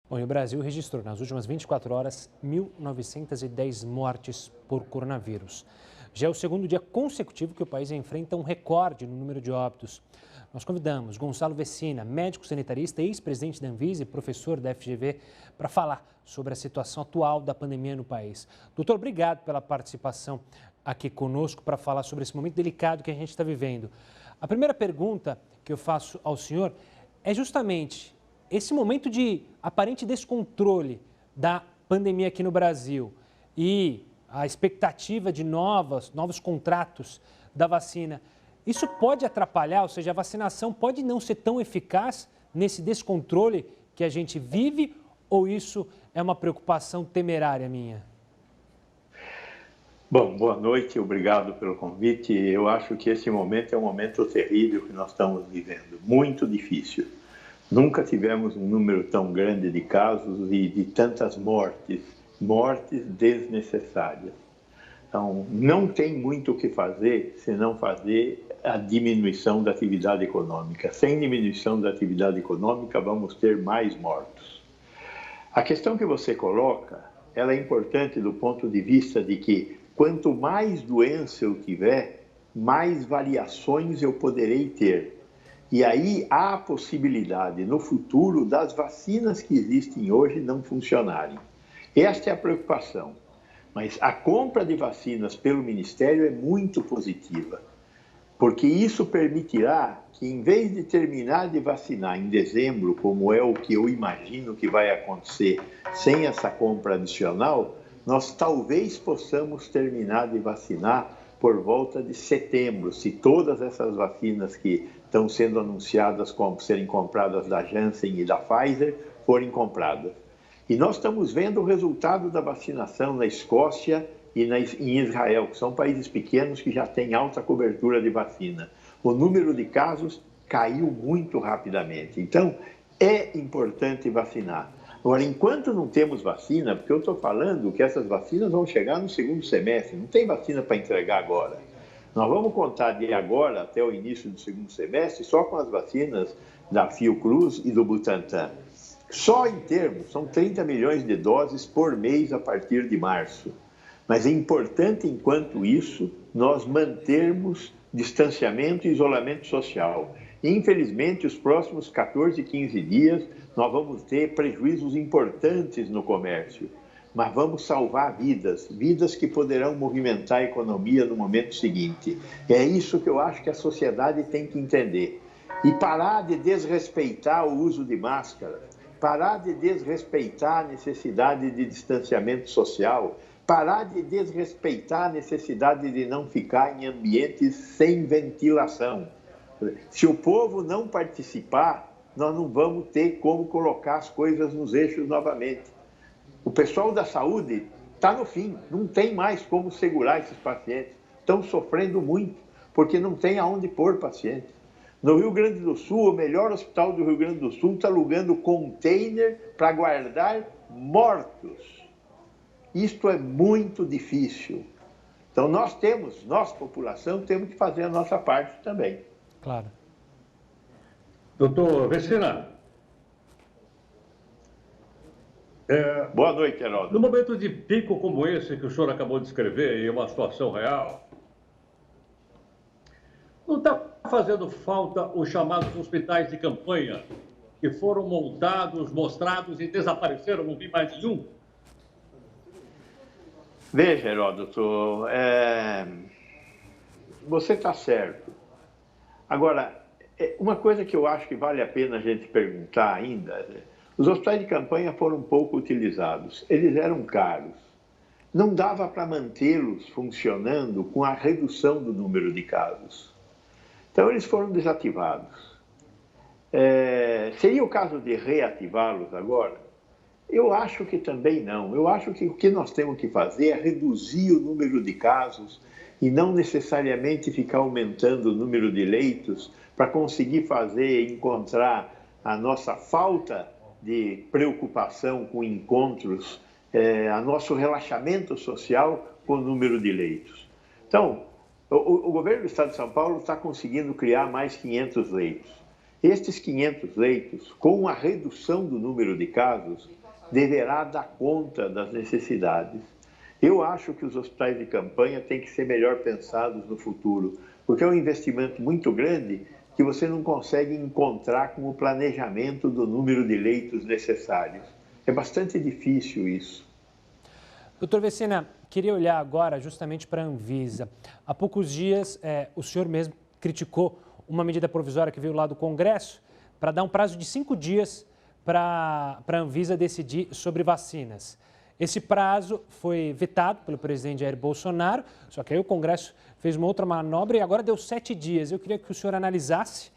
Bom, e o Brasil registrou nas últimas 24 horas 1.910 mortes por coronavírus. Já é o segundo dia consecutivo que o país enfrenta um recorde no número de óbitos. Nós convidamos Gonçalo Vecina, médico sanitarista, ex-presidente da Anvisa e professor da FGV, para falar sobre a situação atual da pandemia no país. Doutor, obrigado pela participação aqui conosco para falar sobre esse momento delicado que a gente está vivendo. A primeira pergunta que eu faço ao senhor é justamente esse momento de aparente descontrole da pandemia aqui no Brasil e a expectativa de novos contratos da vacina. Isso pode atrapalhar, ou seja, a vacinação pode não ser tão eficaz nesse descontrole que a gente vive, ou isso é uma preocupação temerária minha? Bom, boa noite, obrigado pelo convite. Eu acho que esse momento é um momento terrível que nós estamos vivendo, muito difícil. Nunca tivemos um número tão grande de casos e de tantas mortes desnecessárias. Então, não tem muito o que fazer se não fazer a diminuição da atividade econômica. Sem diminuição da atividade econômica, vamos ter mais mortos. A questão que você coloca, ela é importante do ponto de vista de que quanto mais doença eu tiver, mais variações eu poderei ter. E aí há a possibilidade, no futuro, das vacinas que existem hoje não funcionarem. Esta é a preocupação. Mas a compra de vacinas pelo Ministério é muito positiva, porque isso permitirá que, em vez de terminar de vacinar em dezembro, como é o que eu imagino que vai acontecer sem essa compra adicional, nós talvez possamos terminar de vacinar por volta de setembro, se todas essas vacinas que estão sendo anunciadas como serem compradas da Janssen e da Pfizer forem compradas. E nós estamos vendo o resultado da vacinação na Escócia e em Israel, que são países pequenos que já têm alta cobertura de vacina. O número de casos caiu muito rapidamente. Então, é importante vacinar. Agora, enquanto não temos vacina, porque eu estou falando que essas vacinas vão chegar no segundo semestre, não tem vacina para entregar agora. Nós vamos contar de agora até o início do segundo semestre só com as vacinas da Fiocruz e do Butantan. Só em termos, são 30 milhões de doses por mês a partir de março. Mas é importante, enquanto isso, nós mantermos distanciamento e isolamento social. Infelizmente, os próximos 14, 15 dias, nós vamos ter prejuízos importantes no comércio. Mas vamos salvar vidas que poderão movimentar a economia no momento seguinte. É isso que eu acho que a sociedade tem que entender. E parar de desrespeitar o uso de máscara, parar de desrespeitar a necessidade de distanciamento social, parar de desrespeitar a necessidade de não ficar em ambientes sem ventilação. Se o povo não participar, nós não vamos ter como colocar as coisas nos eixos novamente. O pessoal da saúde está no fim, não tem mais como segurar esses pacientes. Estão sofrendo muito, porque não tem aonde pôr pacientes. No Rio Grande do Sul, o melhor hospital do Rio Grande do Sul está alugando container para guardar mortos. Isto é muito difícil. Então nós, população, temos que fazer a nossa parte também. Claro. Doutor Vecina. Boa noite, Heródoto. No momento de pico como esse que o senhor acabou de descrever, e uma situação real, não está fazendo falta os chamados hospitais de campanha, que foram montados, mostrados e desapareceram, não vi mais nenhum? Veja, Heródoto, você está certo. Agora, uma coisa que eu acho que vale a pena a gente perguntar ainda, os hospitais de campanha foram pouco utilizados, eles eram caros. Não dava para mantê-los funcionando com a redução do número de casos. Então, eles foram desativados. Seria o caso de reativá-los agora? Eu acho que também não. Eu acho que o que nós temos que fazer é reduzir o número de casos e não necessariamente ficar aumentando o número de leitos para conseguir encontrar a nossa falta de preocupação com encontros, a nosso relaxamento social com o número de leitos. Então, o governo do Estado de São Paulo está conseguindo criar mais 500 leitos. Estes 500 leitos, com a redução do número de casos, deverá dar conta das necessidades. Eu acho que os hospitais de campanha têm que ser melhor pensados no futuro, porque é um investimento muito grande que você não consegue encontrar com o planejamento do número de leitos necessários. É bastante difícil isso. Doutor Vecina, queria olhar agora justamente para a Anvisa. Há poucos dias, o senhor mesmo criticou uma medida provisória que veio lá do Congresso para dar um prazo de 5 dias para a Anvisa decidir sobre vacinas. Esse prazo foi vetado pelo presidente Jair Bolsonaro, só que aí o Congresso fez uma outra manobra e agora deu 7 dias. Eu queria que o senhor analisasse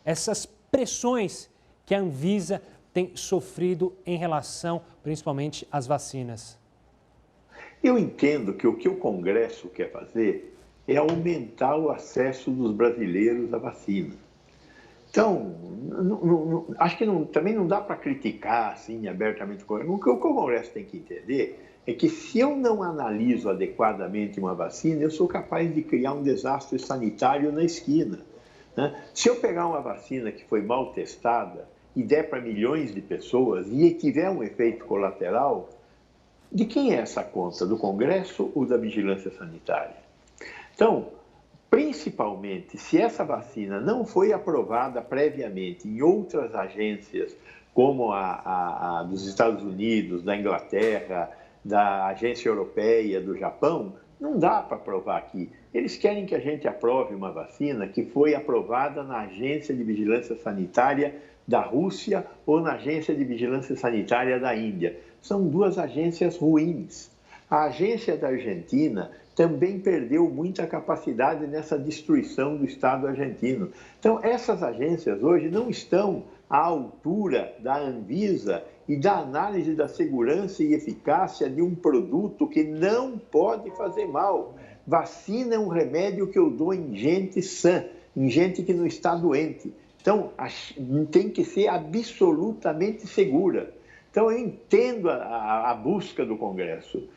essas pressões que a Anvisa tem sofrido em relação, principalmente, às vacinas. Eu entendo que o Congresso quer fazer é aumentar o acesso dos brasileiros à vacina. Então, acho que também não dá para criticar assim abertamente o Congresso. O que o Congresso tem que entender é que se eu não analiso adequadamente uma vacina, eu sou capaz de criar um desastre sanitário na esquina, né? Se eu pegar uma vacina que foi mal testada e der para milhões de pessoas e tiver um efeito colateral, de quem é essa conta? Do Congresso ou da Vigilância Sanitária? Então, principalmente, se essa vacina não foi aprovada previamente em outras agências, como a dos Estados Unidos, da Inglaterra, da Agência Europeia, do Japão, não dá para aprovar aqui. Eles querem que a gente aprove uma vacina que foi aprovada na Agência de Vigilância Sanitária da Rússia ou na Agência de Vigilância Sanitária da Índia. São duas agências ruins. A agência da Argentina também perdeu muita capacidade nessa destruição do Estado argentino. Então, essas agências hoje não estão à altura da Anvisa e da análise da segurança e eficácia de um produto que não pode fazer mal. Vacina é um remédio que eu dou em gente sã, em gente que não está doente. Então, tem que ser absolutamente segura. Então, eu entendo a busca do Congresso,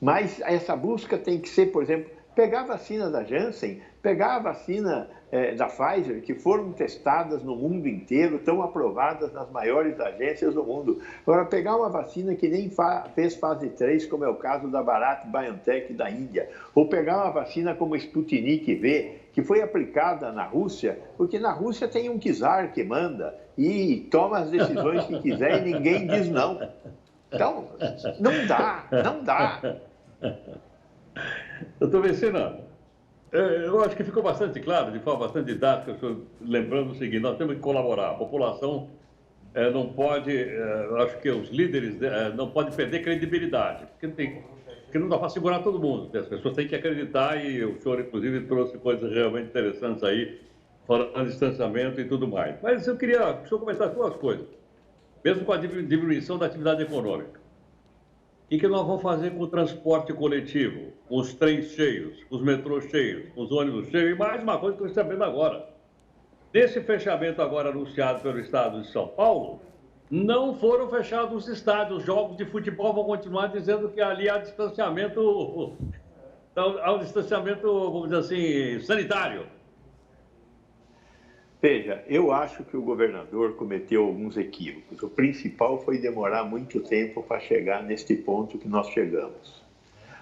mas essa busca tem que ser, por exemplo, pegar a vacina da Janssen, pegar a vacina da Pfizer, que foram testadas no mundo inteiro, estão aprovadas nas maiores agências do mundo. Agora, pegar uma vacina que nem fez fase 3, como é o caso da Bharat BioNTech da Índia, ou pegar uma vacina como Sputnik V, que foi aplicada na Rússia, porque na Rússia tem um czar que manda e toma as decisões que quiser e ninguém diz não. Então, não dá. Doutor Vecina, eu acho que ficou bastante claro, de forma bastante didática, lembrando o seguinte: nós temos que colaborar. A população não pode, eu acho que os líderes não podem perder credibilidade, porque não dá para segurar todo mundo. As pessoas têm que acreditar e o senhor, inclusive, trouxe coisas realmente interessantes aí, falando de distanciamento e tudo mais. Mas eu queria que o senhor comentasse duas coisas. Mesmo com a diminuição da atividade econômica, o que nós vamos fazer com o transporte coletivo, com os trens cheios, com os metrôs cheios, com os ônibus cheios? E mais uma coisa que eu estou sabendo agora. Nesse fechamento agora anunciado pelo Estado de São Paulo, não foram fechados os estádios. Os jogos de futebol vão continuar dizendo que ali há distanciamento, vamos dizer assim, sanitário. Veja, eu acho que o governador cometeu alguns equívocos. O principal foi demorar muito tempo para chegar neste ponto que nós chegamos.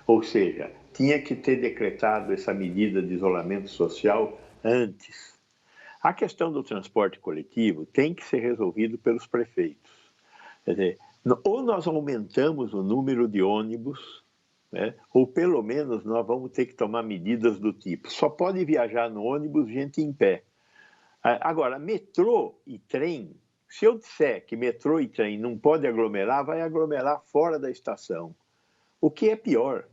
Ou seja, tinha que ter decretado essa medida de isolamento social antes. A questão do transporte coletivo tem que ser resolvido pelos prefeitos. Quer dizer, ou nós aumentamos o número de ônibus, né, ou pelo menos nós vamos ter que tomar medidas do tipo: só pode viajar no ônibus gente em pé. Agora, metrô e trem, se eu disser que metrô e trem não pode aglomerar, vai aglomerar fora da estação. O que é pior?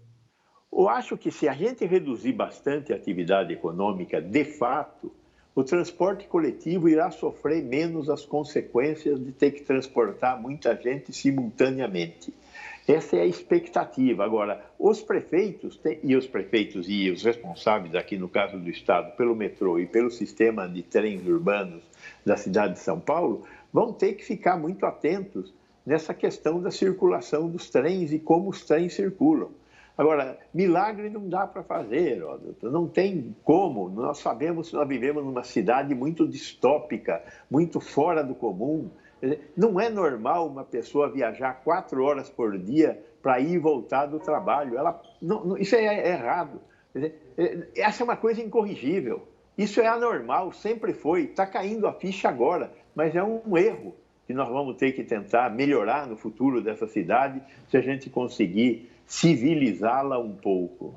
Eu acho que se a gente reduzir bastante a atividade econômica, de fato, o transporte coletivo irá sofrer menos as consequências de ter que transportar muita gente simultaneamente. Essa é a expectativa. Agora, os prefeitos e os responsáveis, aqui no caso do Estado, pelo metrô e pelo sistema de trens urbanos da cidade de São Paulo, vão ter que ficar muito atentos nessa questão da circulação dos trens e como os trens circulam. Agora, milagre não dá para fazer, Heródoto, não tem como. Nós sabemos que nós vivemos numa cidade muito distópica, muito fora do comum. Não é normal uma pessoa viajar 4 horas por dia para ir e voltar do trabalho. Isso é errado. Essa é uma coisa incorrigível. Isso é anormal, sempre foi. Está caindo a ficha agora, mas é um erro que nós vamos ter que tentar melhorar no futuro dessa cidade se a gente conseguir civilizá-la um pouco.